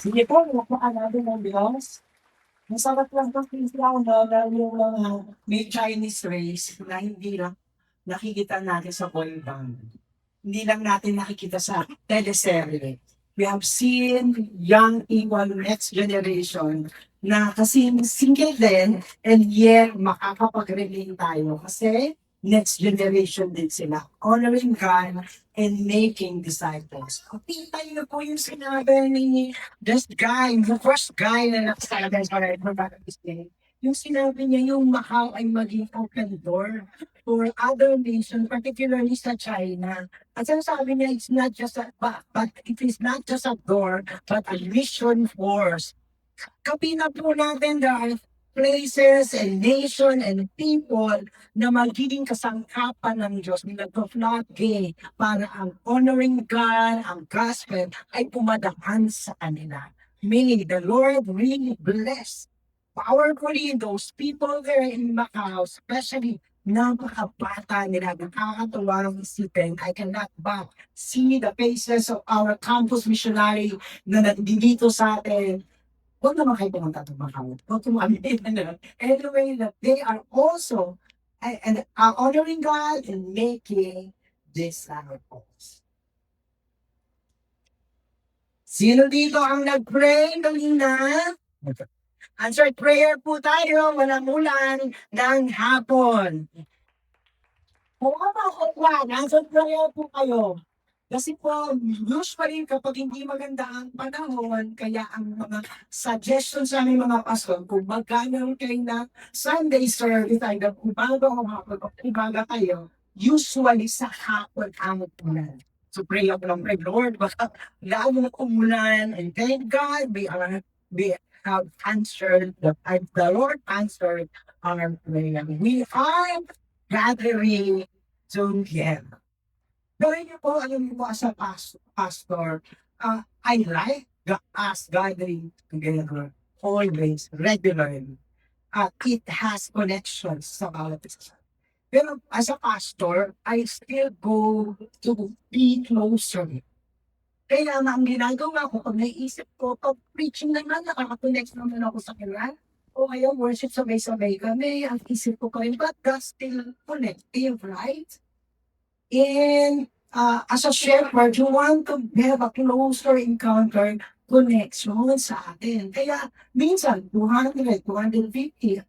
Sige po, lakbakan natin ang Diyos. Masarap lang po lang na yung mga may Chinese race na hindi lang nakikita natin sa Boyband. Hindi lang natin nakikita sa teleserye. We have seen young people, next generation, na kasi single din, and yet makakapag-relate tayo kasi next generation din sila. Honoring God and making disciples. Kita niyo po yung sinabi ni this guy, the first guy na nakasabi sa Bible, yung sinabi niya yung Macau ay maging open door for other nations, particularly sa China. At sabi niya, it's not just but it is not just a door, but a mission force. Kapina po natin there are places and nation and people na magiging kasangkapan ng Diyos na nag-floodgate para ang honoring God, ang gospel ay pumadaan sa kanila. May the Lord really bless powerfully those people there in Macau, especially napakabata nila, nakakatuwa ng isipin. I cannot but see the faces of our campus missionary na nandito sa atin. Huwag naman kayo pumunta ng Macau. Huwag tumamit. Anyway, that they are also and are honoring God and making disciples. Sino dito ang nag-pray kanina? Answered prayer po tayo, walang ulan ng hapon. Kung answered prayer po kayo. Kasi po, usually kapag hindi maganda ang panahon, kaya ang mga suggestions sa aming mga pastor, kung magkano kayo na Sunday service, ay umaga o hapon, o umaga kayo, usually sa hapon ang ulan. So pray ako lang, pray, Lord, baka lalo umulan, and thank God, we have answered, the Lord answered our prayer. We are gathering together. Gawin niyo po, alam niyo po, as a pastor, I like us gathering together always, regularly. It has connections sa bawat isa. Pero as a pastor, I still go to be closer. Kaya nga ang ginagawa ko, pag naisip ko, pag preaching naman, nakaka-connect naman ako sa kanila. O kaya worship sabay-sabay kami, ang isip ko kayo, but that's still connective, right? And as a shepherd, you want to have a closer encounter connection sa atin. Kaya minsan, 200, 250,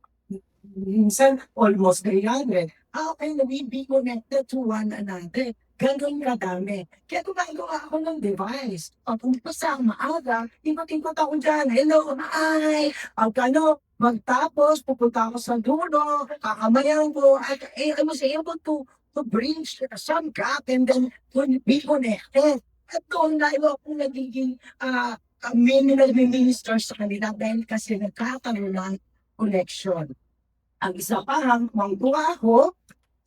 minsan almost 300. How can we be connected to one another? Ganun kadami. Kaya gumagawa ako ng device. Pag umpisa ang maaga, ikot-ikot ako dyan. Hello, hi! Pag magtapos, pupunta ako sa dulo, kakamayan ko, at I was able to bridge some gap and then to be connected. At doon na ako nagiging minister sa kanila dahil kasi nagkakaroon ng connection. Ang isa pa, mangguwa ako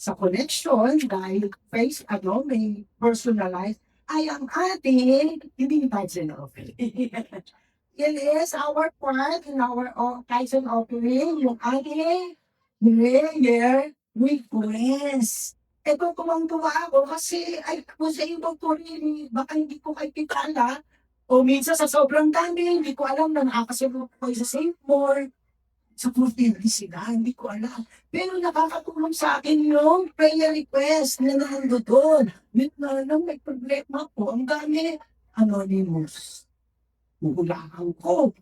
sa connection dahil may personalized, ay ang ating, hindi Tyson offering. It is our part in our Tyson offering, yung ating prayer request. Ito kumangguwa ako kasi I was able to really, baka hindi ko kayo kitala, o minsan sa sobrang dami, hindi ko alam na nakakasunod ko sa St. Paul, sa Portuguese sila, hindi ko alam. Pero nakakatulong sa akin yung prayer request na nando doon. May problema po, ang dami, anonymous. Uulakan ko.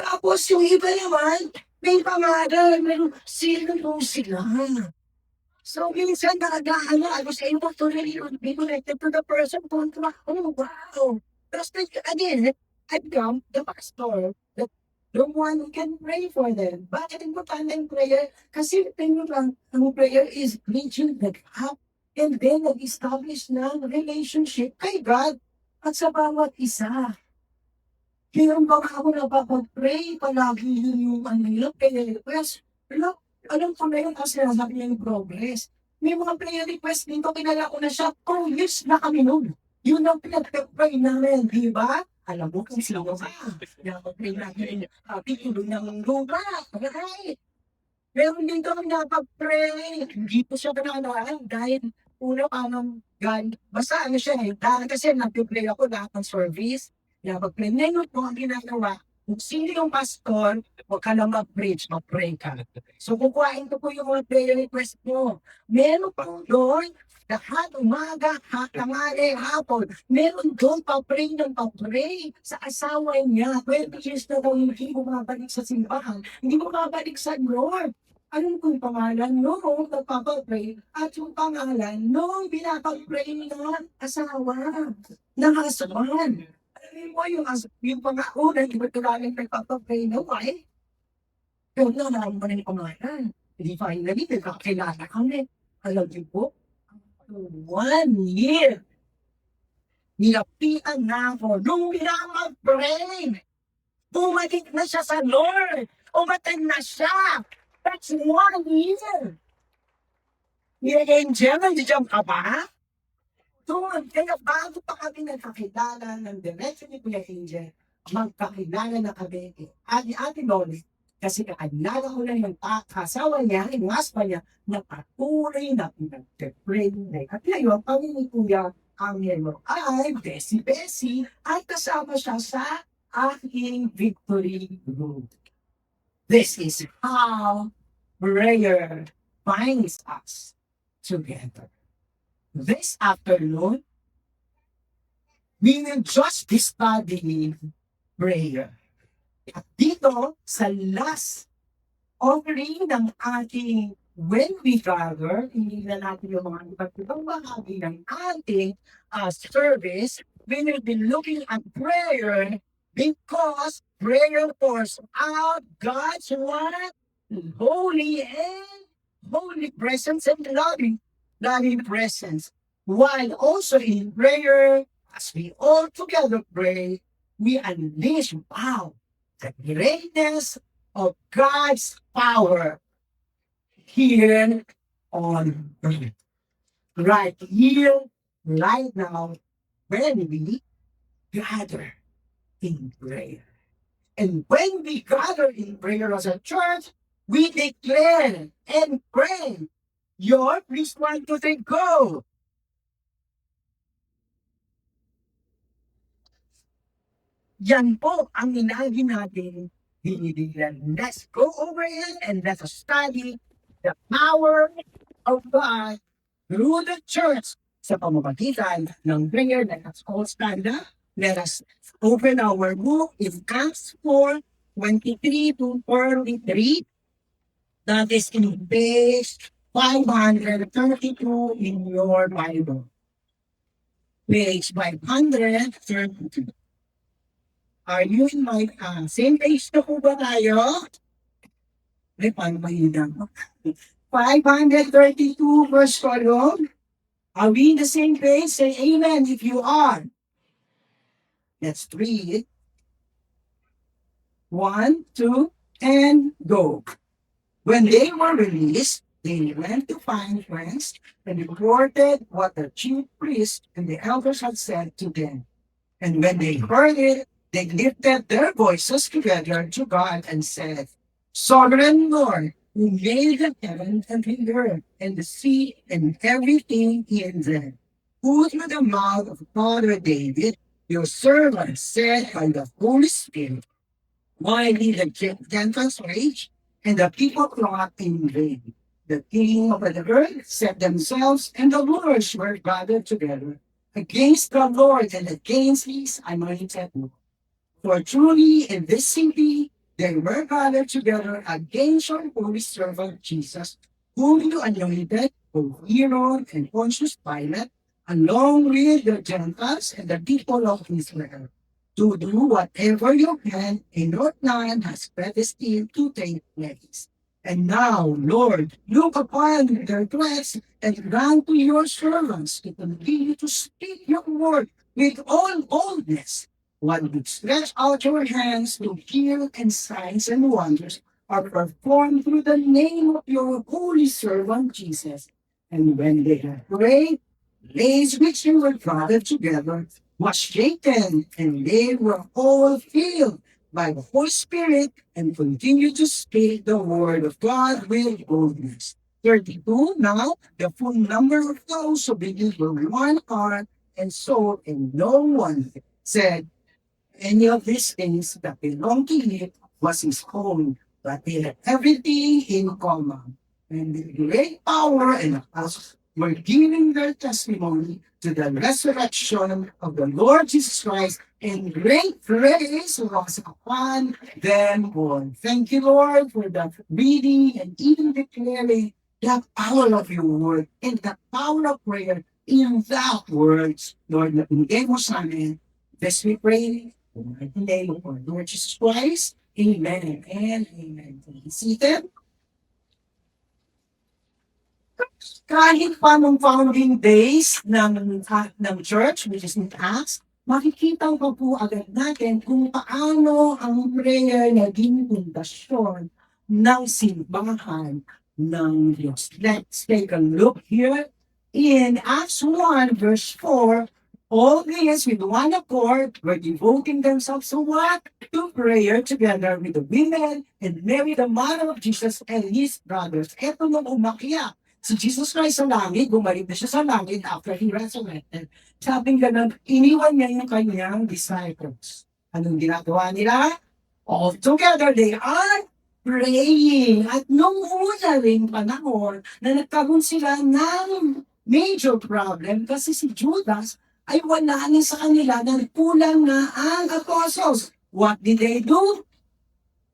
Tapos yung iba naman, may pangalan, sino po sila. So, minsan I was able to really be connected to the person kung oh, wow. Tapos, again, I become the pastor, the one who can pray for them. Bakit importante ang prayer? Kasi tingnan lang, ang prayer is bridging the gap and then nag-establish ng relationship kay God at sa bawat isa. Kaya baka ako napapag-pray, palagi yung prayer request. Alam ko na yun kasi nasabi niya yung progress. May mga prayer request dito, kilala ko na siya, 2 years na kami nun. Yun ang pinag-pray namin, di ba? Alam mo kung sino ka. Napag-pray namin, pitulo ng lupa, right? Meron din kami napag-pray, hindi po siya ganaan dahil una parang God, basta siya dahil kasi nag-pray ako lahat ng service, Kaya pag ngayon po ang ginagawa, kung sino yung pastor, huwag ka lang mag-preach, mag-pray ka. So kukuhain ko po yung mga prayer request mo. Meron pang doon, lahat umaga, tanghali, hapon, meron doon pa-pray ng pa-pray sa asawa niya. 20 years na daw hindi bumabalik sa simbahan, hindi bumabalik sa Lord. Anong kung pangalan noong nagpapapray at yung pangalan noong pinapapray ng asawa ng husband. Alam mo yung pangako na iba't kailangan nagpapapray na why? Pero naman mo na yung pangalan. Hindi finally, nagkakilala kami. Alam niyo po, 1 year, nilapitan na ako nung pinapapray. Bumalik na siya sa Lord. Umatid na siya. That's 1 year. Angel, nandiyan ka ba? Doon, kaya bago pa kami nagkakilala ng diretso ni Kuya Angel, magkakilala na kami ni Ate Loli. Kasi kakilala ko na yung kasawa niya, yung husband niya, na patuloy na pinag-pray. At ngayon, kami ni Kuya Angel mo ay Bessie, ay kasama siya sa aking victory group. This is how prayer binds us together. This afternoon, we will just be studying prayer. At dito, sa last offering ng ating when we gather, hindi na natin yung mga iba't ibang bahagi ng ating service, we will be looking at prayer because prayer pours out God's what? Holy presence and loving presence. While also in prayer, as we all together pray, we unleash, the greatness of God's power here on earth. Right here, right now, when we gather in prayer. And when we gather in prayer as a church, we declare and pray. Your please 1, 2, 3, go! Yan po ang inagi natin hinihilan. Let's go over it and let's study the power of God through the church sa pamamagitan ng prayer. Let us all stand up. Let us open our book in Acts 4:23 to 43. That is in page 532 in your Bible. Page 532. Are you in my same page na po ba tayo? Ay, paano ba yun? 532 verse 12. Are we in the same page? Say amen if you are. Let's read. 1, 2, and go. When they were released, they went to find friends and reported what the chief priests and the elders had said to them. And when they heard it, they lifted their voices together to God and said, Sovereign Lord, who made the heaven and the earth and the sea and everything in them, who through the mouth of Father David, your servant, said by the Holy Spirit, why did the Gentiles rage and the people plot in vain? The king of the earth set themselves, and the lords were gathered together against the Lord and against his anointed one. For truly in this city they were gathered together against your holy servant Jesus, whom you anointed, both Herod and Pontius Pilate, along with the Gentiles and the people of Israel, to do whatever your hand and your plan has predestined to take place. And now, Lord, look upon their threats and grant to your servants to continue to speak your word with all boldness, while you stretch out your hands to heal, and signs and wonders are performed through the name of your holy servant Jesus. And when they had prayed, days which they were gathered together was shaken, and they were all filled by the Holy Spirit and continued to speak the word of God with boldness. 32. Now, the full number of those who believed were one heart and soul, and no one said any of these things that belonged to him was his own, but they had everything in common. And with great power and us were giving their testimony to the resurrection of the Lord Jesus Christ, and great praise was upon them all. Thank you, Lord, for the reading and even declaring the power of your word and the power of prayer in that words, Lord, na binigay mo sa amin. This we pray in the name of our Lord Jesus Christ. Amen and amen. Be seated. Kahit pa nung founding days ng church, which is in Acts, makikita ko po agad natin kung paano ang prayer naging pundasyon ng simbahan ng Diyos. Let's take a look here in Acts 1 verse 4. All these with one accord were devoting themselves to what? To prayer together with the women and Mary the mother of Jesus and his brothers. Ito nung umakyat si Jesus Christ sa langit, bumalik na siya sa langit after he resurrected. Sabing ganun, iniwan niya yung kanyang disciples. Anong ginagawa nila? All together, they are praying. At nung una rin panahon na nagkaroon sila ng major problem kasi si Judas ay wala na sa kanila, nagkulang na ang apostles. What did they do?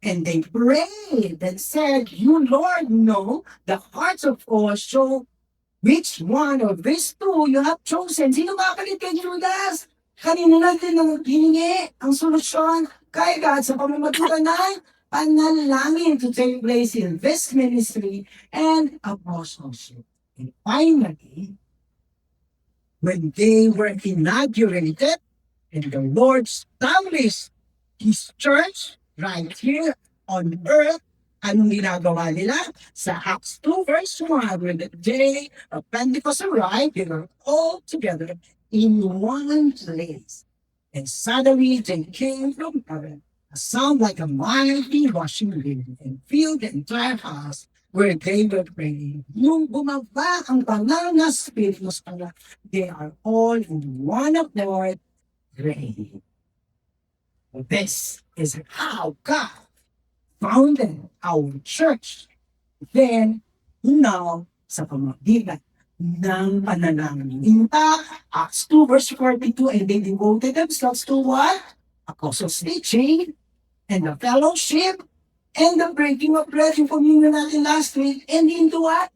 And they prayed and said, you, Lord, know the hearts of all. So, which one of these two you have chosen? Sino makapalit kay Judas? Kanino natin ang hiningi ang solusyon kay God sa pamamagitan ng panalangin to take place in this ministry and apostleship. And finally, when they were inaugurated and the Lord established His church right here on earth, anong ginagawa nila? Sa Acts 2 verse 1, when the day of Pentecost arrived, they were all together in one place. And suddenly they came from heaven, a sound like a mighty rushing wind, and filled the entire house where they were praying. Nung bumaba ang banal na Espiritu sa kanila, they are all in one accord praying. This is how God founded our church. Then, now, sa pamamagitan ng panalangin. In fact, Acts 2 verse 42, and they devoted themselves to what? Apostles' teaching, and the fellowship, and the breaking of bread, yung communion natin last week, and into what?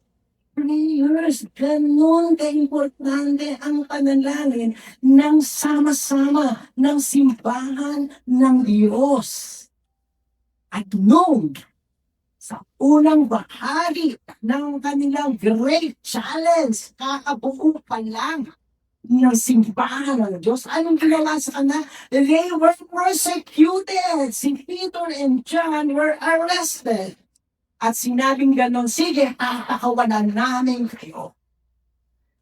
Prayers. Ganun ka-importante ang panalangin ng sama-sama ng simbahan ng Diyos. At noon, sa unang bahagi ng kanilang great challenge, kakabuo pa lang ng simbahan ng Diyos, anong ginawa sa kanila? They were persecuted. Si Peter and John were arrested. At sinabing ganon, sige, tatakawanan namin kayo.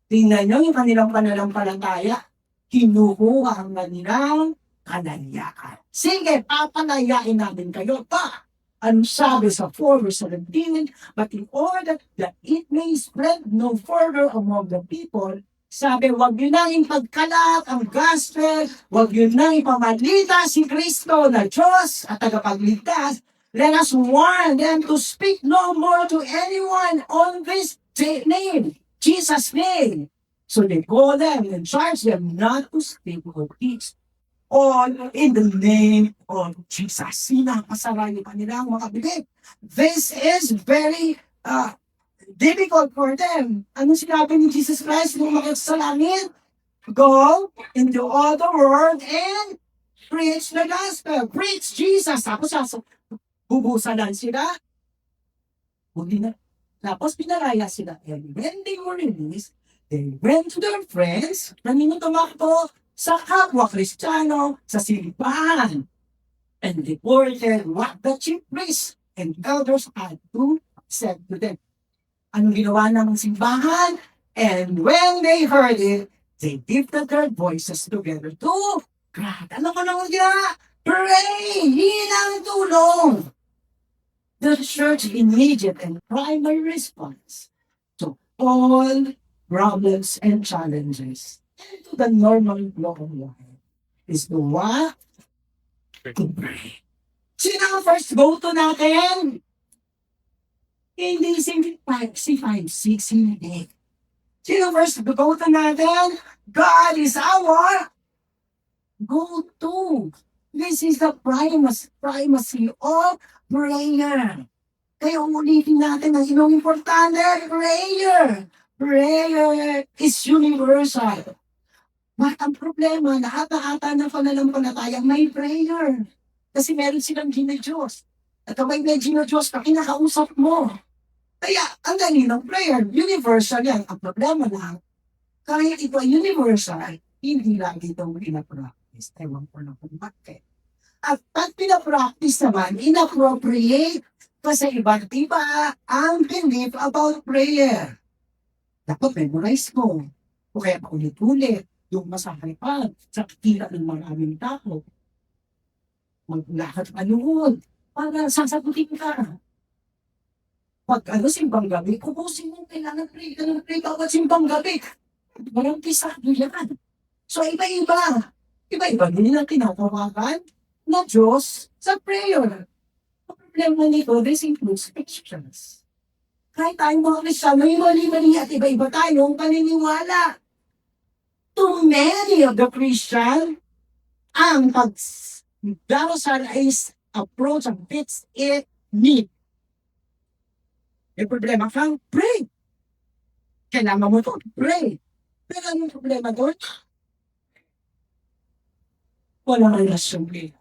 Tingnan nyo yung kanilang pananampalataya. Kinukuha ang kanilang kalayaan. Sige, papalayain namin kayo pa. Ano sabi sa 4 verse 17, but in order that it may spread no further among the people, sabi, wag nyo nang ipagkalat ang gospel, wag nyo nang ipamalita si Kristo na Diyos at tagapagligtas. Let us warn them to speak no more to anyone on this name, Jesus' name. So they call them and charge them not to speak or teach all in the name of Jesus. Sinapasarayo pa nila ang mga bibig. This is very difficult for them. Ano sinabi ni Jesus Christ nung umakyat sa langit? Go into all the world and preach the gospel. Preach Jesus. Tapos bubusan lang sila. Huli na. Tapos pinaraya sila. And when they were released, they went to their friends. Kanino tumakbo? Sa kapwa Kristiyano, sa simbahan. And reported what the chief priests and elders had to said to them. Anong ginawa ng simbahan? And when they heard it, they lifted their voices together to God. Ano ka nang gina? Pray! Hinang tulong! The church's immediate and primary response to all problems and challenges and to the normal law of life is to what? to pray. Sino ang first go-to natin? Hindi si 5, 6, hindi. Sino ang first go-to natin? God is our go-to. This is the primacy of prayer. Kaya ulitin natin ang inong importante, prayer. Prayer is universal. But ang problema, lahat na ata ng pananampalataya may prayer. Kasi meron silang Diyos. At kapag may Diyos na kinakausap mo. Kaya, ang dali ng prayer, universal yan. Ang problema lang, kahit ito ay universal, hindi lagi itong pinapractice. Ewan ko na kung bakit. At pag pinapractice naman, inappropriate kasi iba't iba ang belief about prayer. Dapat memorize mo. O kaya paulit-ulit yung masakalipan sa tila ng maraming tao. Maglakad panuod para sasagutin ka. Pag simbang gabi, kukusin mo kailangan pray ka ng pray bawat simbang gabi. Walang pisado yan. So iba-iba. Iba-iba din ang tinatawagan na Diyos sa prayer. Ang problema nito, this includes Christians. Kahit tayong mga Kristiyano, may mali-mali at iba-iba tayong paniniwala. To many of the Christian, ang pagdarasal is approach and fits it need. May problema kang pray. Kailangan mo ito, pray. Pero anong problema doon? Walang relasyon kayo.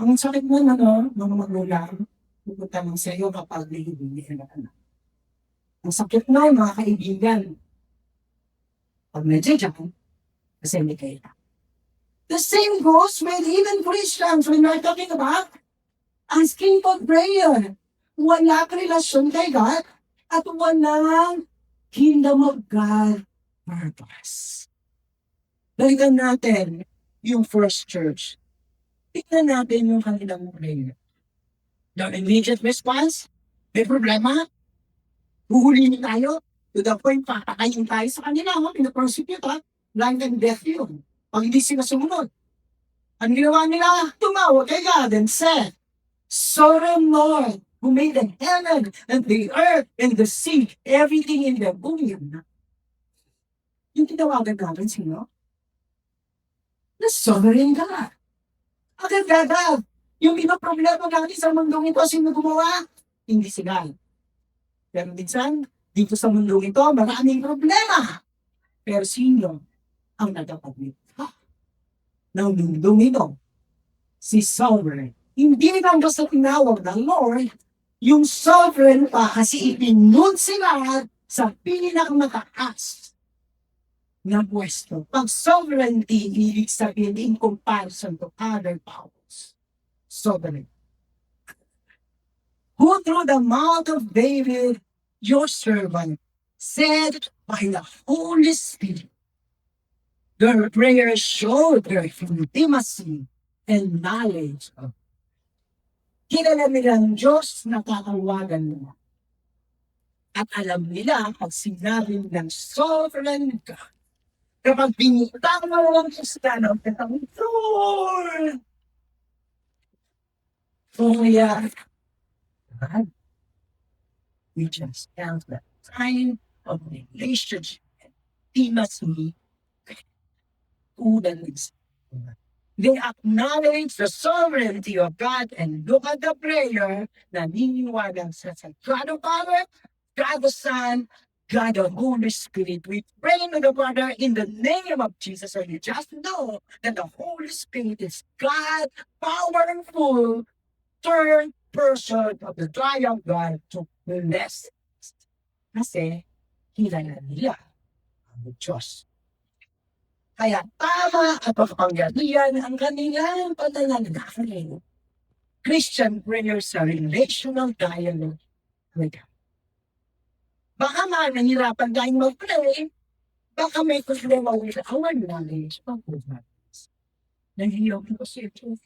Ang sakit mo na mga magulang, pupunta lang sa iyo kapag nilibigyan na anak. Ang sakit na mga kaibigan. Pag medyo dyan, kasi hindi kayo. The same goes with even Christians when we're talking about asking for prayer. Wala relasyon kay God at walang kingdom of God purpose. Balikan natin yung first church. Tignan natin yung kanilang prayer. The immediate response, may problema, huhulihin tayo, to the point papakayin tayo sa kanila, pinapersecute, life and death yun. Pag hindi sila sumunod. Ang ginawa nila, tumawag kay God and said, Sovereign Lord, who made the heaven and the earth and the sea, everything in the boom. Yung tinawagan natin sino? The Sovereign God. Agad-agad. Yung pinaproblema natin sa mundong ito, sino gumawa? Hindi sila. Pero minsan, dito sa mundong ito, maraming problema. Pero sino ang nagkapaglit? Ng mundong ito? Si Sovereign. Hindi lang basta tinawag ng Lord, yung Sovereign pa kasi ipinun sila sa pinakamataas na pwesto. Pag sovereignty, ibig sabihin in comparison to other powers. Sovereign. Who through the mouth of David, your servant, said by the Holy Spirit, their prayers showed their intimacy and knowledge of kilala nilang Diyos na tatawagan nila. At alam nila pag sinabi ng sovereign God, kapag binitang mo ang Kristiyano, katang Lord! Kaya, God, we just have that kind of relationship and intimacy to the next. They acknowledge the sovereignty of God and look at the prayer na niniwala sa God the Father, God the Son, God the Holy Spirit. We pray to the Father in the name of Jesus, and you just know that the Holy Spirit is God, powerful, third person of the triune God to bless us. Kasi kilala nila ang Diyos. Kaya tama at pagpangyarihan ang kanilang pananalangin. Christian prayers are relational dialogue with God. Baka nahihirapan tayong mag-pray, baka may problema with our knowledge of God. Nahihirap ko siya ito.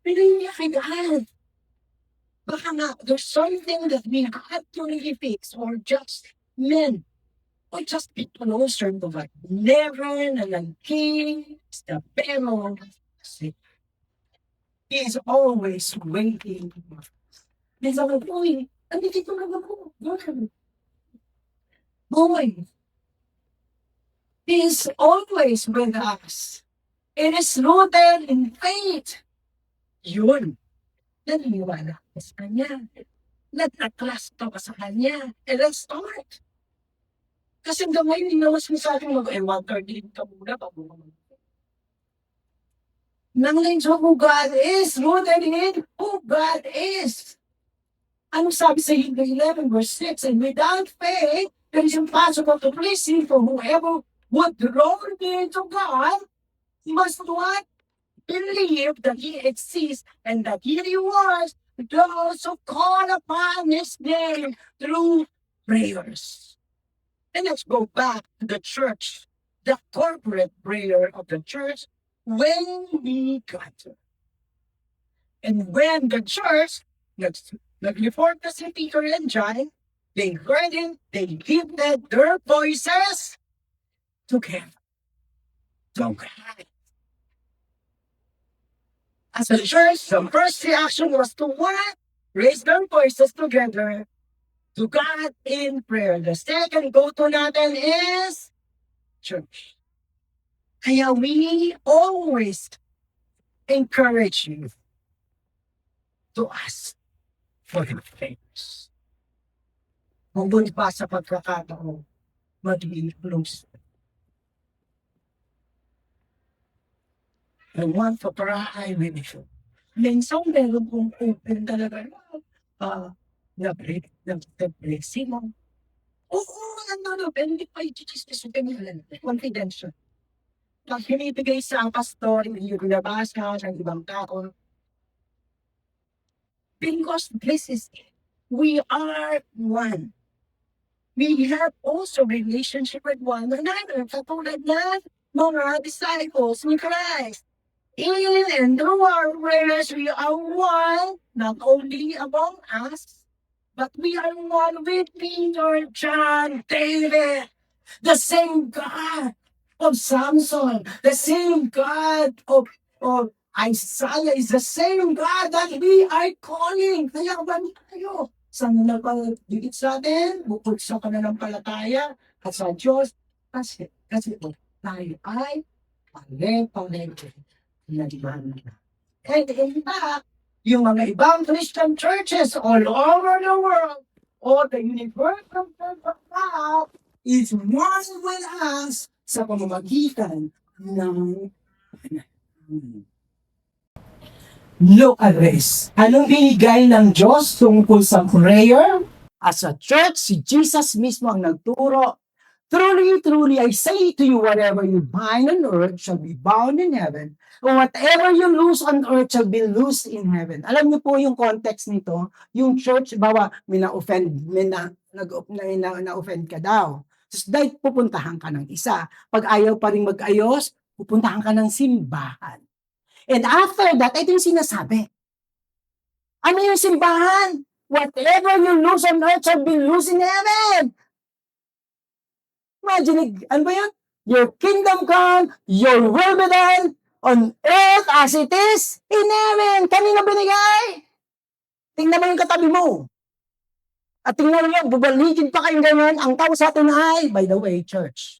Pero hindi kay God. Baka nga, there's something that we have to really fix or just men. Or just people closer to God. Never na naging sa pero He is always waiting. Then sabi ko, uy, andito na ako. Boy, He is always with us. It is rooted in faith. Yun. Naniniwala ka sa Kanya. Nag-trust ka sa Kanya. And let's start. Kasi hanggang ngayon, hindi naman sinasabi mo, mag-guard ka muna bago ka knowledge of who God is, rooted in who God is. Ano sabi sa Hebrews 11 verse 6? And without faith, it is impossible to please Him, for whoever would draw near to God must what? Believe that He exists and that He rewards those who call upon His name through prayers. And let's go back to the church, the corporate prayer of the church when we got to. And when the church nag-report na si Peter and John, they heard it, they lifted their voices together. To God. As a church, the first reaction was to what? Raise their voices together to God in prayer. The second go-to natin is church. Kaya we always encourage you to ask for your favors. Kung doon pa sa pagkakataon, magiging close. I want to pray with you. Minsan meron kong open talaga na-blessing mo. Oo, hindi pa i-chismis yung ganyan. Confidential. Pag hinibigay sa ang pastor, hindi yung binabasa ng ibang tao. Because this is it. We are one. We have also relationship with one another. Katulad ng mga disciples ni Christ. In and through our prayers, we are one, not only among us, but we are one with Peter, John, David, the same God of Samson, the same God of Isaiah is the same God that we are calling. Kaya ba tayo? Saan na pagdikit sa atin? Bukod sa pananampalataya at sa Diyos. Kasi tayo ay pare-pareho na diman. And in fact, yung mga ibang Christian churches all over the world, or the universal church of God, is one with us sa pamamagitan ng look at this. Anong binigay ng Diyos tungkol sa prayer? As a church, si Jesus mismo ang nagturo. Truly, truly, I say to you, whatever you bind on earth shall be bound in heaven, or whatever you loose on earth shall be loosed in heaven. Alam niyo po yung context nito, yung church, bawa, may na-offend ka daw. So, dahil pupuntahan ka ng isa. Pag ayaw pa rin mag-ayos, pupuntahan ka ng simbahan. And after that, ito yung sinasabi. Ano yung simbahan? Whatever you lose on earth shall be loosed in heaven. Imagine, ano ba yan? Your kingdom come, your will be done, on earth as it is in heaven. Kanino binigay? Tingnan mo yung katabi mo. At tingnan mo, bubalikin pa kayong ganyan. Ang tao sa atin ay, by the way, church.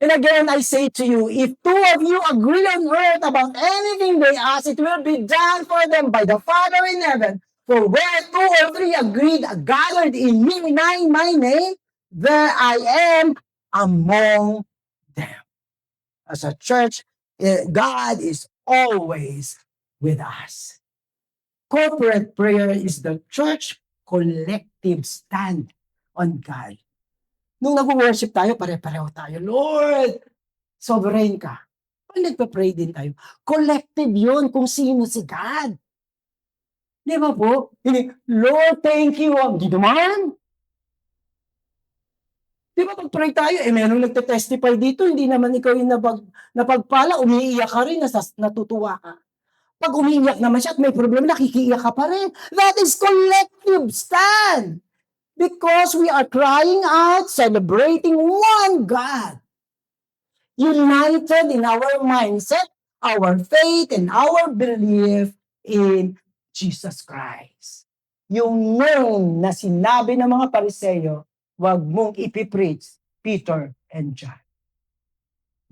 And again, I say to you, if two of you agree on earth about anything they ask, it will be done for them by the Father in heaven. For where two or three agreed, gathered in me, in my name, there I am among them. As a church, God is always with us. Corporate prayer is the church collective stand on God. Nung nag-worship tayo, pare-pareho tayo. Lord, sovereign ka. Pag nagpa-pray din tayo, collective yun kung sino si God. Di ba po? Lord, thank you. Di naman. Di ba pag-pray tayo, merong nagte-testify dito, hindi naman ikaw yung napagpala, umiiyak ka rin, natutuwa ka. Pag umiiyak naman siya at may problema, nakikiiyak ka pa rin. That is collective stand. Because we are crying out, celebrating one God. United in our mindset, our faith and our belief in Jesus Christ. Yung name na sinabi ng mga Pariseo, wag mong ipipreach Peter and John.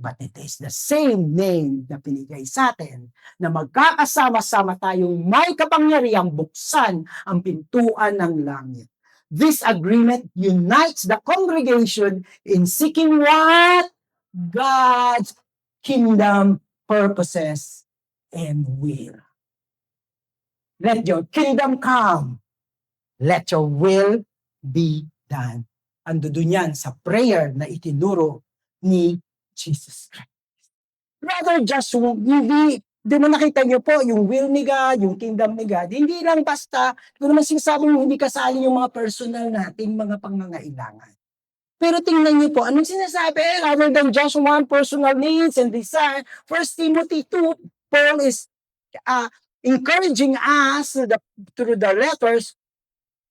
But it is the same name na pinigay sa atin na magkakasama-sama tayong may kapangyarihang buksan ang pintuan ng langit. This agreement unites the congregation in seeking what? God's kingdom purposes and will. Let your kingdom come. Let your will be done. Ando dun yan sa prayer na itinuro ni Jesus Christ. Rather just, di mo nakita niyo po, yung will ni God, yung kingdom ni God, hindi lang basta, kung naman sinasabing hindi kasali yung mga personal nating mga pangangailangan. Pero tingnan niyo po, anong sinasabi? Rather than just one personal needs and desire, 1 Timothy 2, Paul is encouraging us through the letters.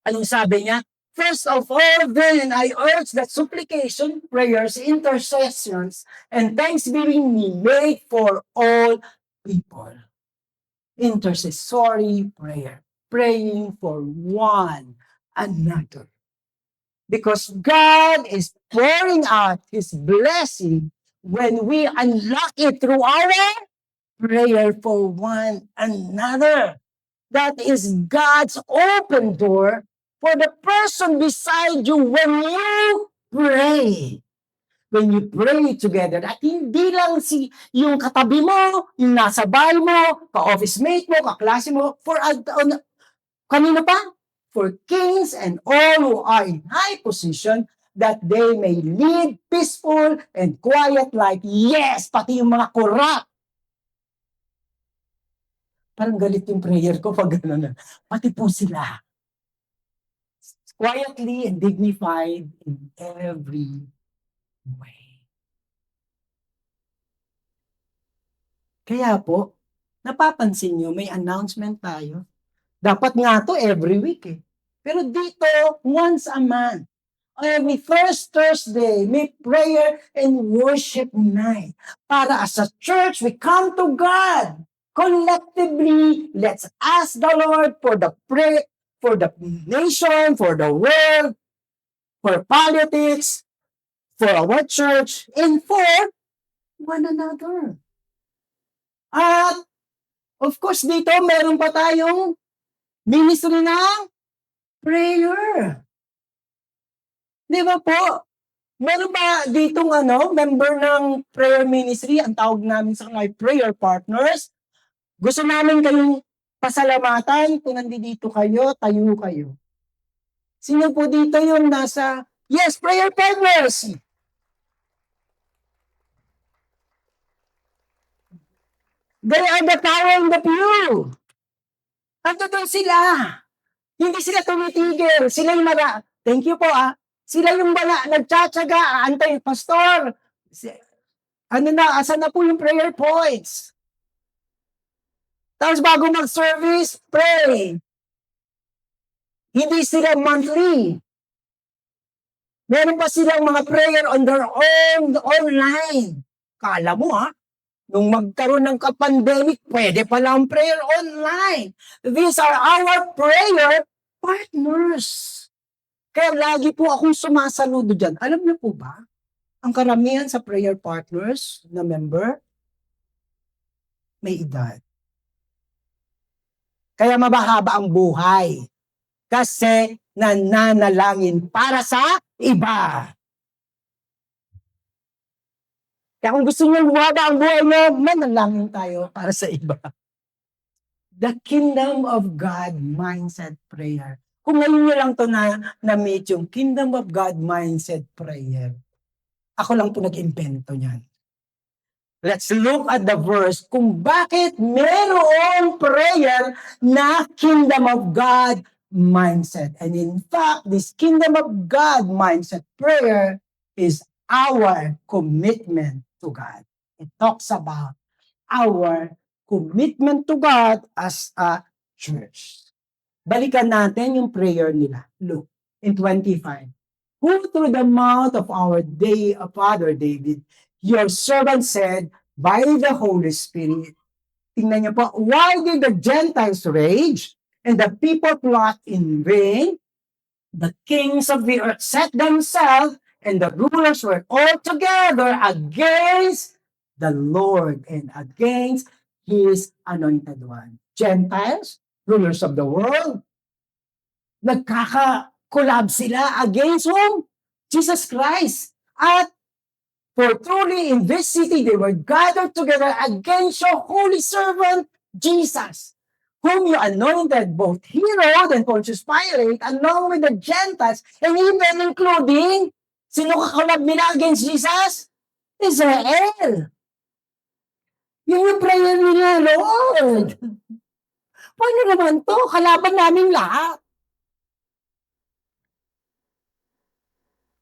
Anong sabi niya? First of all, then, I urge that supplication, prayers, intercessions, and thanksgiving be made for all people. Intercessory prayer. Praying for one another. Because God is pouring out His blessing when we unlock it through our prayer for one another. That is God's open door for the person beside you when you pray. When you pray together. At hindi lang yung katabi mo, yung nasa bahay mo, ka-office mate mo, kaklase mo, kanino pa? For kings and all who are in high position, that they may lead peaceful and quiet life. Yes, pati yung mga corrupt. Parang galit yung prayer ko pag gano'n. Pati po sila. Quietly and dignified in every way. Kaya po, napapansin nyo, may announcement tayo. Dapat nga to every week eh. Pero dito, once a month. Every first Thursday, may prayer and worship night. Para as a church, we come to God. Collectively, let's ask the Lord for the prayer, for the nation, for the world, for politics, for our church, and for one another. At, of course, dito meron pa tayong ministry ng prayer. Di ba po? Meron ba ditong member ng prayer ministry? Ang tawag namin sa kanila prayer partners. Gusto namin kayong pasalamatan kung nandito kayo, tayo kayo. Sino po dito yung nasa, yes, prayer partners! They are the tower in the pew. Ando doon sila. Hindi sila tumitigil. Sila yung thank you po Sila yung nagtsatsaga, antay, pastor. Asan na po yung prayer points? Tapos bago mag-service, pray. Hindi sila monthly. Meron pa silang mga prayer on their own online. Kala mo nung magkaroon ng pandemic, pwede pala ang prayer online. These are our prayer partners. Kaya lagi po akong sumasaludo dyan. Alam niyo po ba, ang karamihan sa prayer partners na member, may edad. Kaya mabahaba ang buhay. Kasi nananalangin para sa iba. Kaya kung gusto nyo lumaba ang buhay nyo, manalangin tayo para sa iba. The Kingdom of God Mindset Prayer. Kung ngayon nyo lang ito na-meet yung Kingdom of God Mindset Prayer, ako lang ito nag-invento niyan. Let's look at the verse kung bakit merong prayer na Kingdom of God Mindset. And in fact, this Kingdom of God Mindset prayer is our commitment to God. It talks about our commitment to God as a church. Balikan natin yung prayer nila. Look, in 25. Who through the mouth of our Father David, your servant said, by the Holy Spirit. Tingnan niyo po, why did the Gentiles rage and the people plot in vain? The kings of the earth set themselves and the rulers were all together against the Lord and against His anointed one. Gentiles, rulers of the world, nagkaka-collab sila against whom? Jesus Christ. At for truly in this city they were gathered together against your holy servant, Jesus, whom you anointed, both Herod and Pontius Pilate, along with the Gentiles, and even including, sino kakalab nila against Jesus? Israel. Yun yung prayer nila, Lord. Paano naman to? Kalaban namin lahat.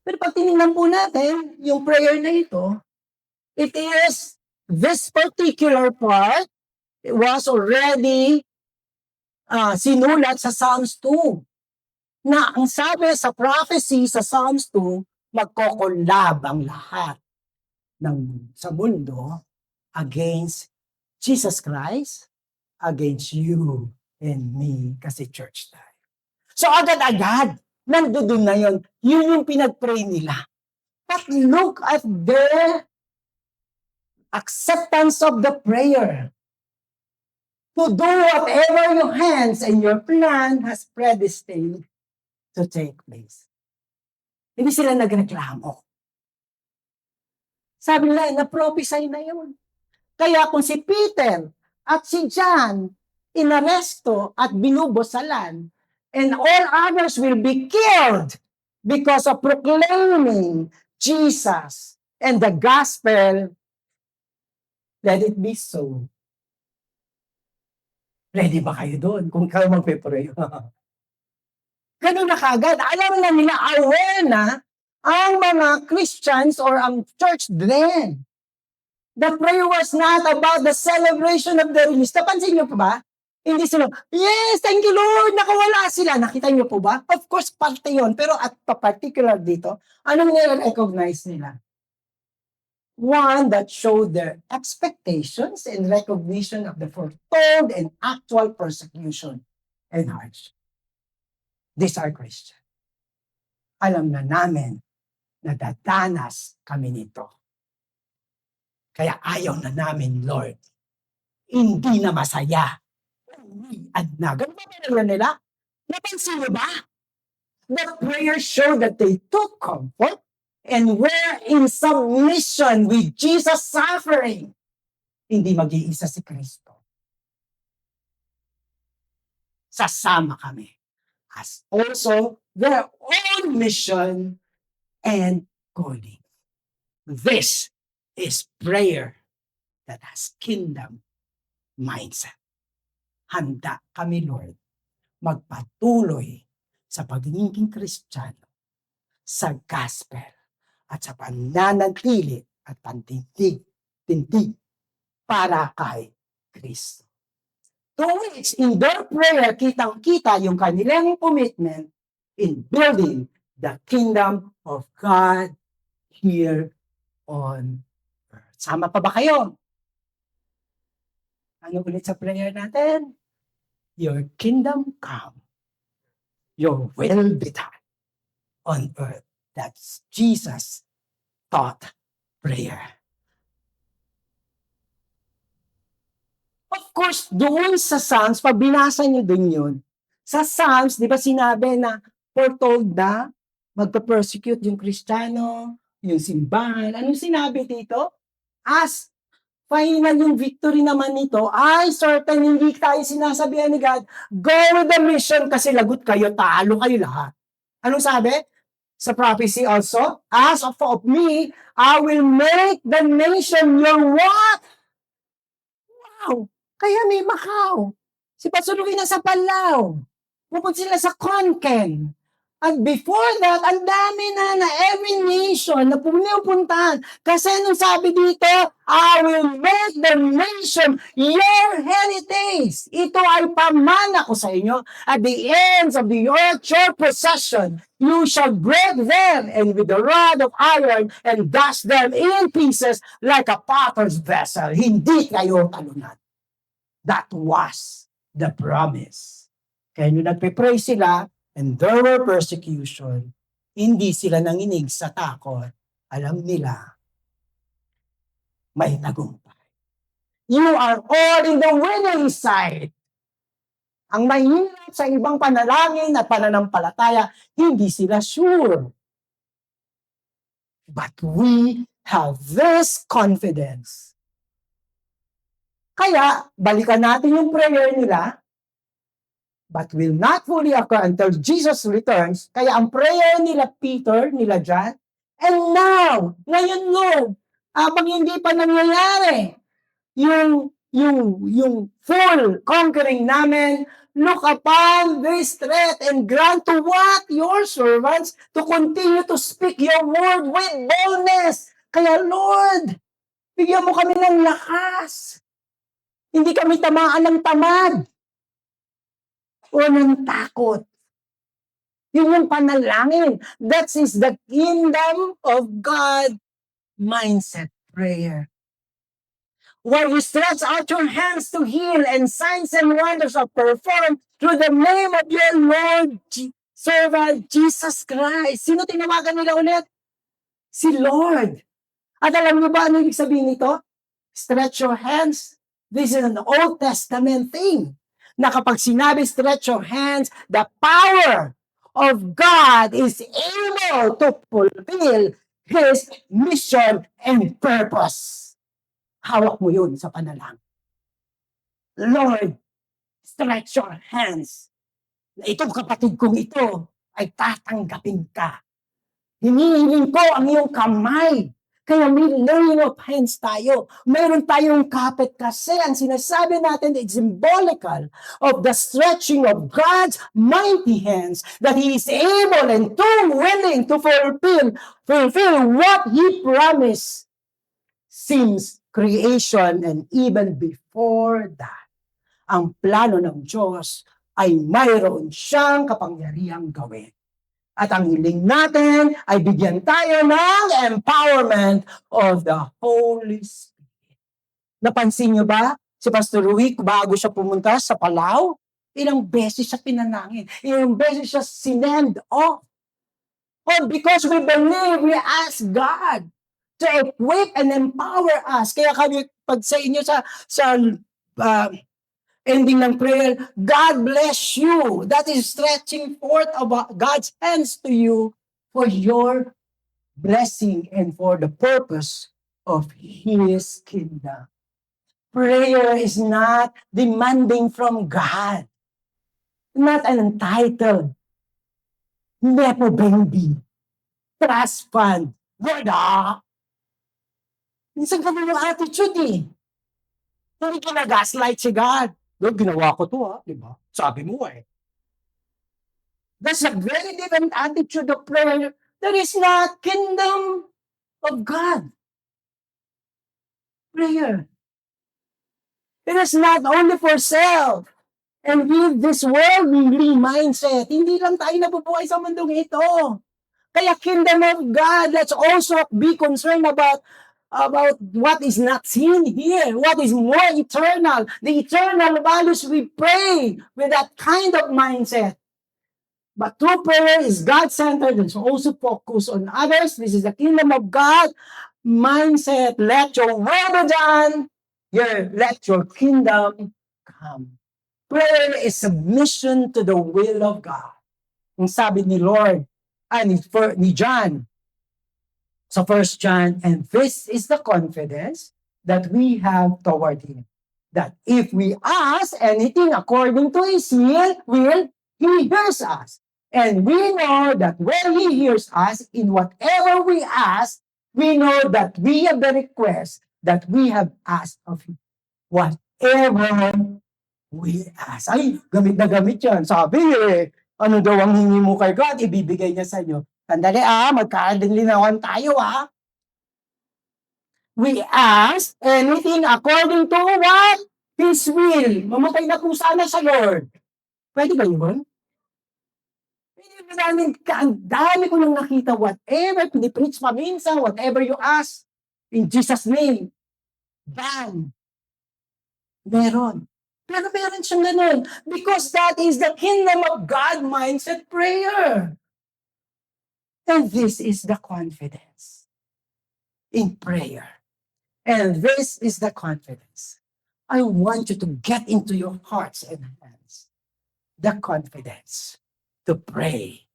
Pero pag tinignan po natin, yung prayer na ito, it is, this particular part, it was already sinulat sa Psalms 2. Na ang sabi sa prophecy sa Psalms 2, magkokolab ang lahat sa mundo against Jesus Christ, against you and me, kasi church tayo. So agad-agad, nandoon na yun. Yun yung pinag-pray nila. But look at their acceptance of the prayer. To do whatever your hands and your plan has predestined to take place. Hindi sila nagreklamo. Sabi nila, na-prophesy na yun. Kaya kung si Peter at si John inaresto at binubosalan, and all others will be killed because of proclaiming Jesus and the gospel, let it be so. Ready ba kayo doon kung kayo magpe-pray? Ganun na kagad. Alam na nila, aware na ang mga Christians or ang church din. The prayer was not about the celebration of the release. Napansin niyo po ba? Hindi sila, yes, thank you Lord, nakawala sila. Nakita niyo po ba? Of course, parte yun. Pero at particular dito, anong nire-recognize nila? One that showed their expectations and recognition of the foretold and actual persecution and hardship. These are Christians. Alam na namin na dadanas kami nito. Kaya ayaw na namin, Lord. Hindi na masaya. At na. Ganun ba nila? Napansin mo ba? The prayer showed that they took comfort and were in submission with Jesus' suffering. Hindi mag-iisa si Kristo. Sasama kami. As also their own mission and calling. This is prayer that has kingdom mindset. Handa kami, Lord, magpatuloy sa pagiging Kristiyano, sa gospel, at sa pananatili at tindig para kay Kristo. To which, in their prayer, kitang-kita yung kanilang commitment in building the kingdom of God here on earth. Sama pa ba kayo? Ano ulit sa prayer natin? Your kingdom come. Your will be done on earth. That's Jesus taught prayer. Of course, doon sa Psalms, pag binasa nyo din yun, sa Psalms, di ba sinabi na foretold na magpa-persecute yung Kristiyano, yung simbahan. Anong sinabi dito? As final yung victory naman nito, ay certain hindi tayo sinasabihan ni God, go with the mission kasi lagot kayo, talo kayo lahat. Anong sabi? Sa prophecy also, as of me, I will make the nation your what? Wow! Kaya may Macau. Si Pastor Luis nasa Palau. Pupunta sila sa Konken. At before that, ang dami na every nation na pumupuntahan. Kasi nung sabi dito, I will make the nation your heritage. Ito ay pamana ko sa inyo. At the ends of the earth, your possession, you shall break them, and with the rod of iron, and dash them in pieces like a potter's vessel. Hindi kayo talunan. That was the promise. Kaya nung nagpe-pray sila, and there were persecution, hindi sila nanginig sa takot. Alam nila, may tagumpay. You are all in the winning side. Ang mahirap sa ibang panalangin at pananampalataya, hindi sila sure. But we have this confidence. Kaya, balikan natin yung prayer nila, but will not fully occur until Jesus returns. Kaya ang prayer nila Peter, nila John, and now, ngayon Lord, abang hindi pa nangyayari, yung full conquering namin, look upon this threat and grant to what? Your servants to continue to speak your word with boldness. Kaya Lord, bigyan mo kami ng lakas. Hindi kami tamaan ng tamad o ng takot. Yun yung panalangin. That is the kingdom of God mindset prayer. Where you stretch out your hands to heal and signs and wonders are performed through the name of your Lord servant Jesus Christ. Sino tinawagan nila ulit? Si Lord. At alam niyo ba ano ibig sabihin nito? Stretch your hands. This is an Old Testament thing. Na kapag sinabi stretch your hands, the power of God is able to fulfill His mission and purpose. Hawak mo yun sa panalangin. Lord, stretch your hands. Na itong kapatid kong ito ay tatanggapin ka. Hinihiling ko ang iyong kamay. Kaya may laying of hands tayo. Mayroon tayong kapit kasi ang sinasabi natin is symbolical of the stretching of God's mighty hands that He is able and too willing to fulfill what He promised since creation and even before that. Ang plano ng Diyos ay mayroon siyang kapangyarihang gawin. At ang hiling natin ay bigyan tayo ng empowerment of the Holy Spirit. Napansin niyo ba? Si Pastor Rui, bago siya pumunta sa Palau, ilang beses siya pinanangin. Ilang beses siya sinend off. Oh, because we believe, we ask God to equip and empower us. Kaya kami, pag sa inyo sa ending ng prayer, God bless you. That is stretching forth of God's hands to you for your blessing and for the purpose of His kingdom. Prayer is not demanding from God. Not an entitled, nepo baby, trust fund. Lord, minsan ka yung attitude eh. Hindi kinagaslight si God. Lord, ginawa ko to di ba? Sabi mo eh. That's a very different attitude of prayer. That is not kingdom of God. Prayer. It is not only for self and with this worldly mindset. Hindi lang tayo nabubuhay sa mundong ito. Kaya kingdom of God, let's also be concerned about what is not seen here, what is more eternal, the eternal values. We pray with that kind of mindset. But true prayer is God-centered and also focus on others. This is the kingdom of God mindset. Let your will be done. Here, let your kingdom come. Prayer is submission to the will of God. Ang sabi ni Lord, ni John, so 1 John, and this is the confidence that we have toward Him, that if we ask anything according to His will, He hears us. And we know that when He hears us, in whatever we ask, we know that we have the request that we have asked of Him. Whatever we ask. Ay, gamit na gamit yan. Sabi Ano daw ang hingi mo kay God, ibibigay niya sa inyo. Sandali magkakadinlinawan tayo We ask anything according to what? His will. Mamatay na po sana sa Lord. Pwede ba yun? Pwede ba namin, ang dami ko nang nakita, whatever, pinipreach pa minsan, whatever you ask, in Jesus' name, bam, meron. Pero meron siyang ganun. Because that is the kingdom of God mindset prayer. And this is the confidence in prayer. And this is the confidence. I want you to get into your hearts and hands the confidence to pray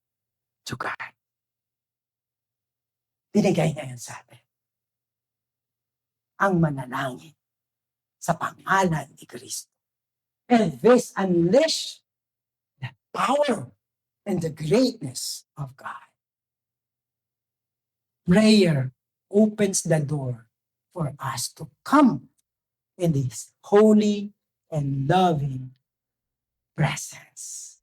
to God. Binigay niya yan sa atin. Ang manalangin sa pangalan ni Kristo. And this unleash the power and the greatness of God. Prayer opens the door for us to come in His holy and loving presence.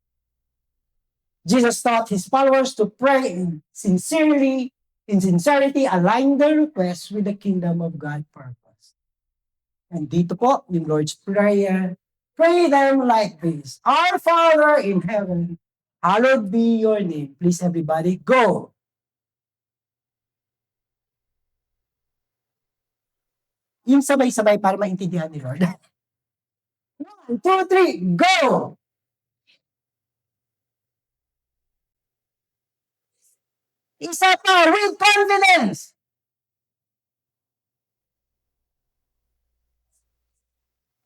Jesus taught His followers to pray in sincerity, align their requests with the kingdom of God purpose. And dito po, yung Lord's Prayer, pray them like this. Our Father in heaven, hallowed be your name. Please everybody, go. Yung sabay-sabay para maintindihan ni Lord. 1, 2, 3, go! Isa pa, with confidence.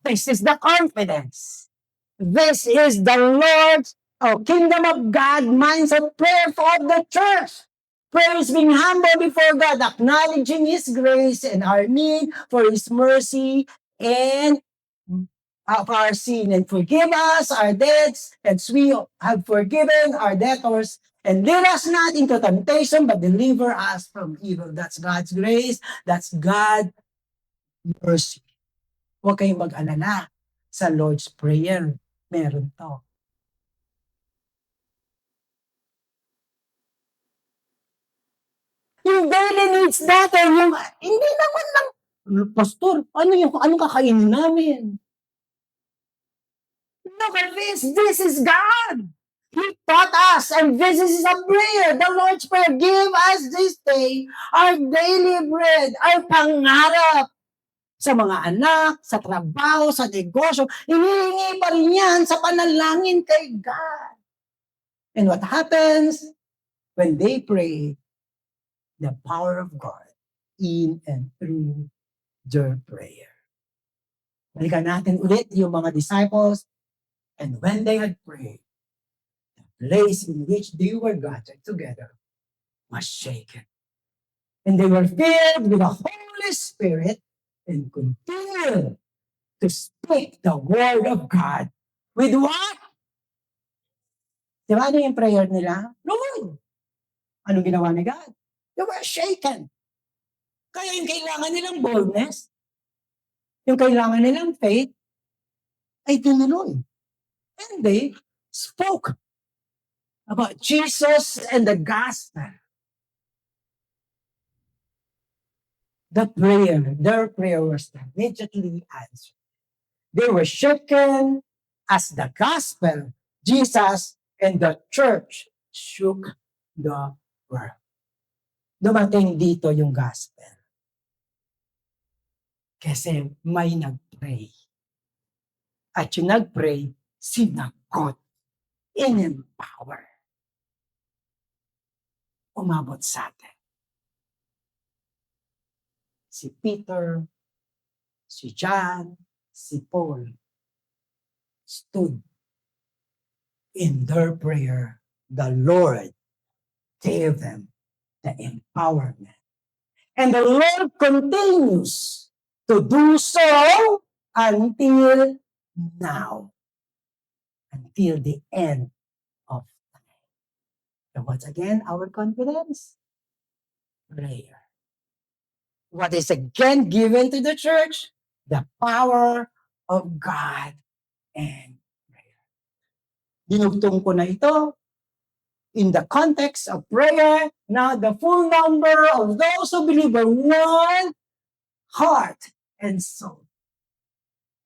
This is the confidence. This is the Lord's kingdom of God mindset prayer for the church. Prayer is being humble before God, acknowledging His grace and our need for His mercy and of our sin, and forgive us our debts as we have forgiven our debtors, and lead us not into temptation, but deliver us from evil. That's God's grace. That's God's mercy. Huwag kayong mag-alala. Sa Lord's Prayer, meron to. Yung daily needs natin, yung, hindi naman lang, Pastor, anong kakainin namin? Look at this. This is God. He taught us, and this is a prayer. The Lord's Prayer, give us this day our daily bread, our pangarap sa mga anak, sa trabaho, sa negosyo. Hinihingi pa rin yan sa panalangin kay God. And what happens? When they pray, the power of God in and through their prayer. Balikan natin ulit yung mga disciples. And when they had prayed, the place in which they were gathered together was shaken. And they were filled with the Holy Spirit and continued to speak the word of God. With what? Diba ano yung prayer nila? Lord! Anong ginawa ni God? They were shaken. Kaya yung kailangan nilang boldness, yung kailangan nilang faith, ay tinuloy. And they spoke about Jesus and the gospel. Their prayer was immediately answered. They were shaken as the gospel, Jesus and the church shook the world. Dumating dito yung gospel. Kasi may nag-pray. At yung nag-pray, sinagot in power. Umabot sa atin. Si Peter, si John, si Paul stood in their prayer. The Lord gave them the empowerment. And the Lord continues to do so until now. Until the end of time. And once again, our confidence? Prayer. What is again given to the church? The power of God and prayer. Dinugtong ko na ito in the context of prayer, now the full number of those who believe are one heart and soul.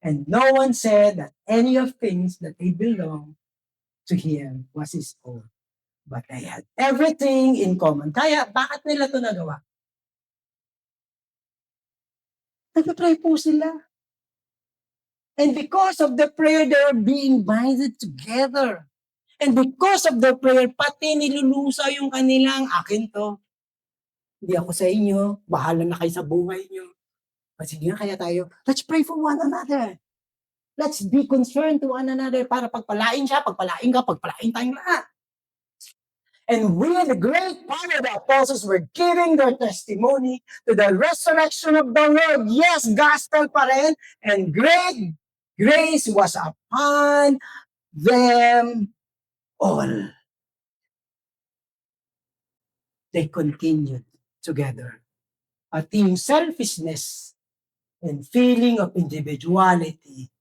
And no one said that any of things that they belong to him was his own. But they had everything in common. Kaya, bakit nila ito nagawa? Nagpapray po sila. And because of the prayer, they're being binded together. And because of the prayer, pati nilulusaw yung kanilang, akin to. Hindi ako sa inyo. Bahala na kayo sa buhay nyo. Sige nga, kaya tayo, let's pray for one another. Let's be concerned to one another para pagpalain siya, pagpalain ka, pagpalain tayong lahat. And we, the great power of the apostles, were giving their testimony to the resurrection of the Lord. Yes, gospel pa rin. And great grace was upon them all. They continued together. At yung selfishness and feeling of individuality,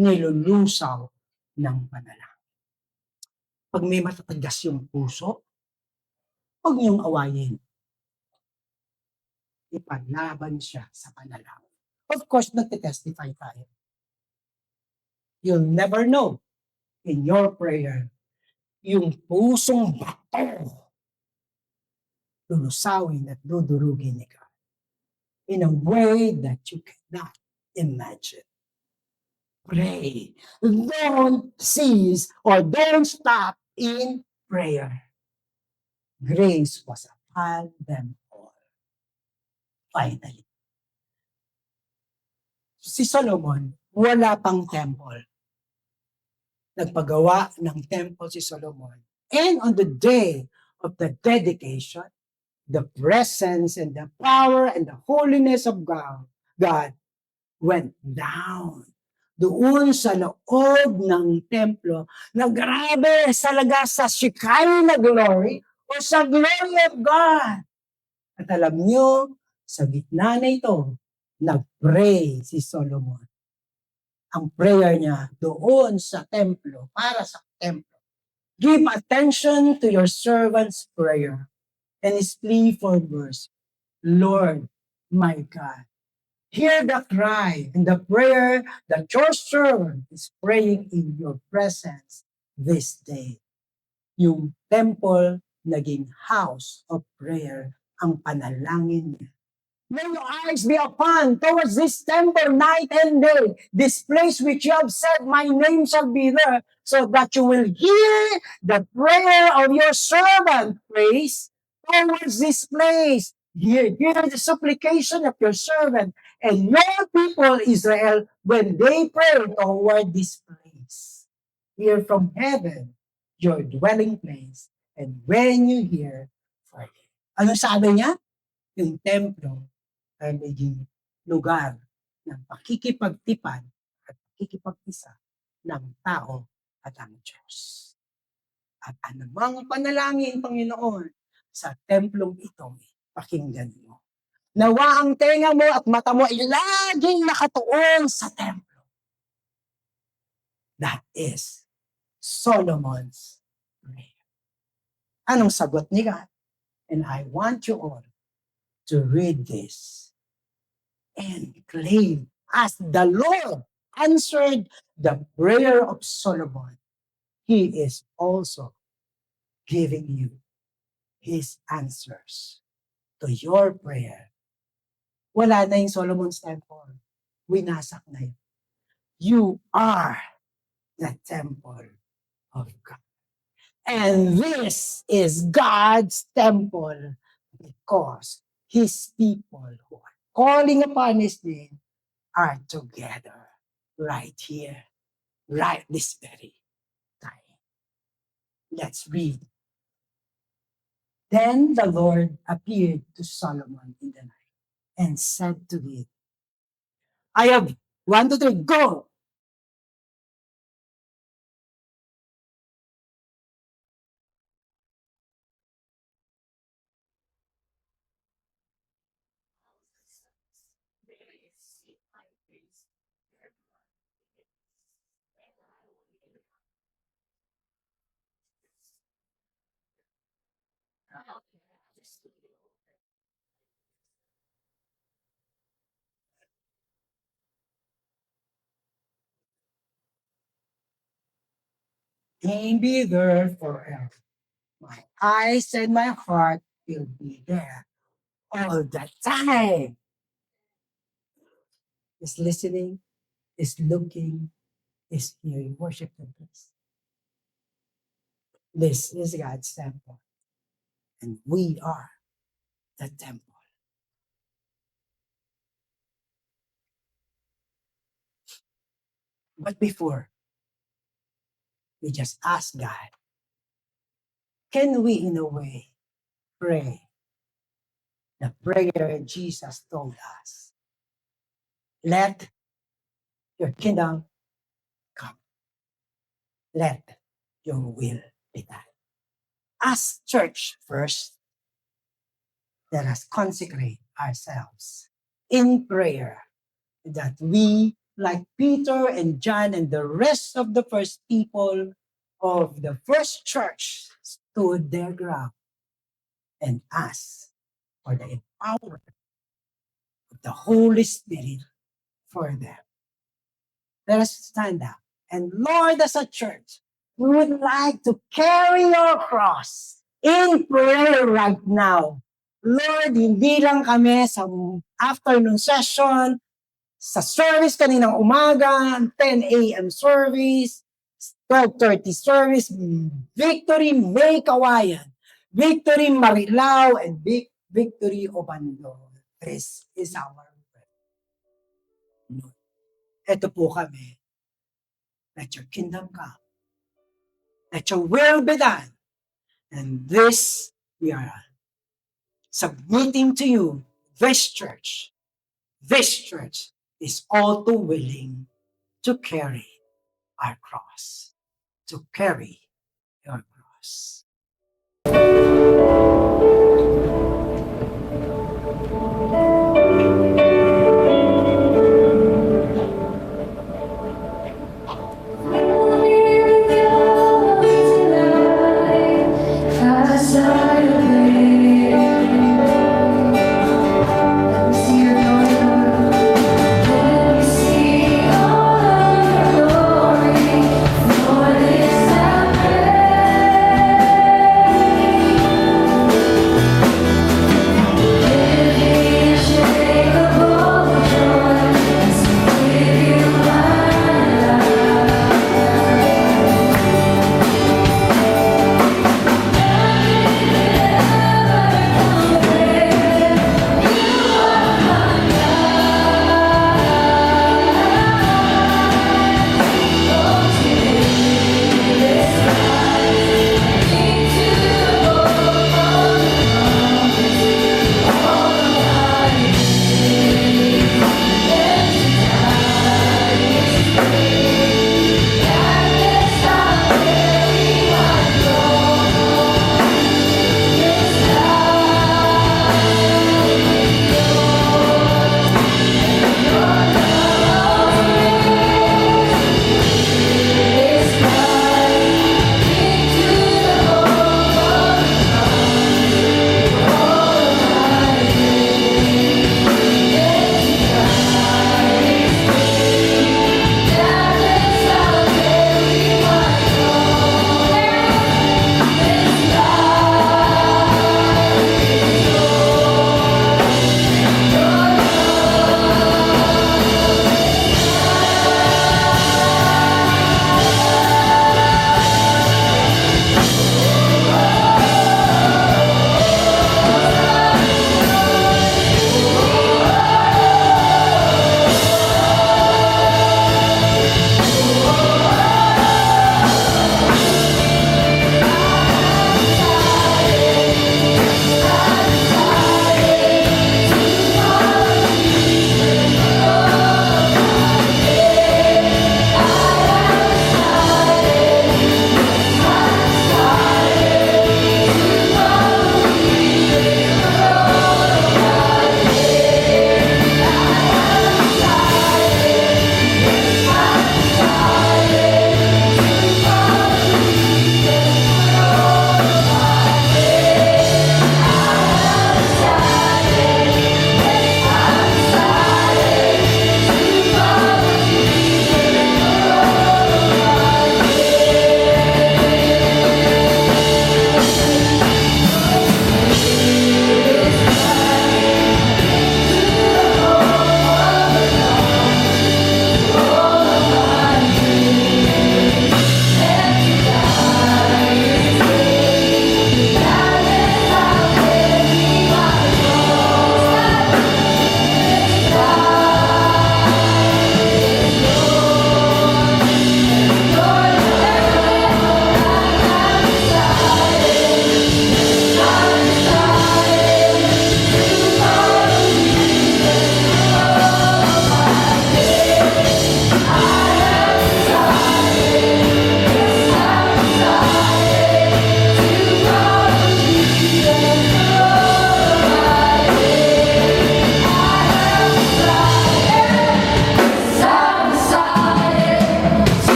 nilulusaw ng panalangin. Pag may matatagas yung puso, huwag niyong awayin. Ipaglaban siya sa panalangin. Of course, nagtitestify tayo. You'll never know in your prayer yung pusong bato lulusawin at dudurugin ni God in a way that you cannot imagine. Pray. Don't cease or don't stop in prayer. Grace was upon them all. Finally. Si Solomon, wala pang temple. Nagpagawa ng temple si Solomon. And on the day of the dedication, the presence and the power and the holiness of God went down doon sa loob ng templo na grabe salaga sa Shekinah glory o sa glory of God. At alam niyo, sa gitna na ito, nag-pray si Solomon. Ang prayer niya doon sa templo, para sa templo. Give attention to your servant's prayer and his plea for mercy. Lord, my God, hear the cry and the prayer that your servant is praying in your presence this day. Yung temple naging house of prayer ang panalangin niya. May your eyes be upon towards this temple night and day, this place which you have said, my name shall be there, so that you will hear the prayer of your servant, praise, towards this place. Hear the supplication of your servant and your people Israel when they pray toward this place. Hear from heaven your dwelling place, and when you hear, forgive. Ano sabi niya? Yung templo ay naging lugar ng pakikipagtipad at pakikipag-isa ng tao at ang Diyos. At anumang panalangin, Panginoon, sa templong ito, pakinggan mo. Nawa ang tenga mo at mata mo ay laging nakatuon sa templo. That is Solomon's prayer. Anong sagot ni God? And I want you all to read this and claim as the Lord answered the prayer of Solomon. He is also giving you His answers to your prayer. Wala na yung Solomon's temple. Winasak na yun. You are the temple of God. And this is God's temple because His people who are calling upon His name are together right here, right this very time. Let's read. Then the Lord appeared to Solomon in the night and said to him, I have 1, 2, 3, go! May be there forever. My eyes and my heart will be there all the time. Is listening, is looking, is hearing. Worship the place. This is God's temple, and we are the temple. But before we just ask God, can we, in a way, pray the prayer Jesus told us? Let your kingdom come. Let your will be done. As church first, let us consecrate ourselves in prayer that we, like Peter and John and the rest of the first people of the first church, stood their ground and asked for the empowerment of the Holy Spirit for them. Let us stand up. And Lord, as a church, we would like to carry your cross in prayer right now. Lord, hindi lang kami sa afternoon session, sa service kaninang umaga, 10 a.m. service, 12:30 service, Victory May Kawayan, Victory Marilao, and Victory Obando. This is our Lord. Ito po kami. Let your kingdom come. Let your will be done. And this we are submitting to you, this church. This church is all too willing to carry our cross. To carry your cross.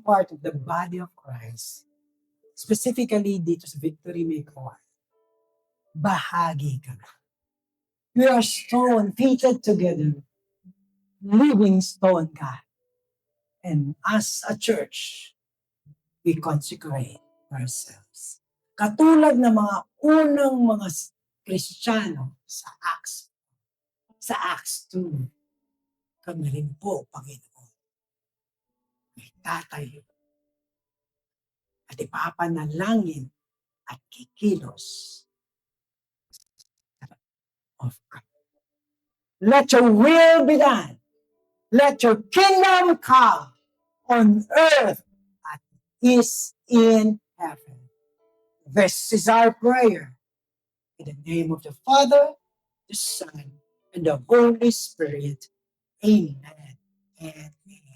part of the body of Christ, specifically dito sa Victory Maker, bahagi ka na. We are stone fitted together. Living stone ka. And as a church, we consecrate ourselves. Katulad ng mga unang mga Kristiyano sa Acts 2, kami rin po, Panginoon, may tatayo at ipapanalangin at kikilos of God. Let your will be done. Let your kingdom come on earth as it is in heaven. This is our prayer. In the name of the Father, the Son, and the Holy Spirit. Amen and amen.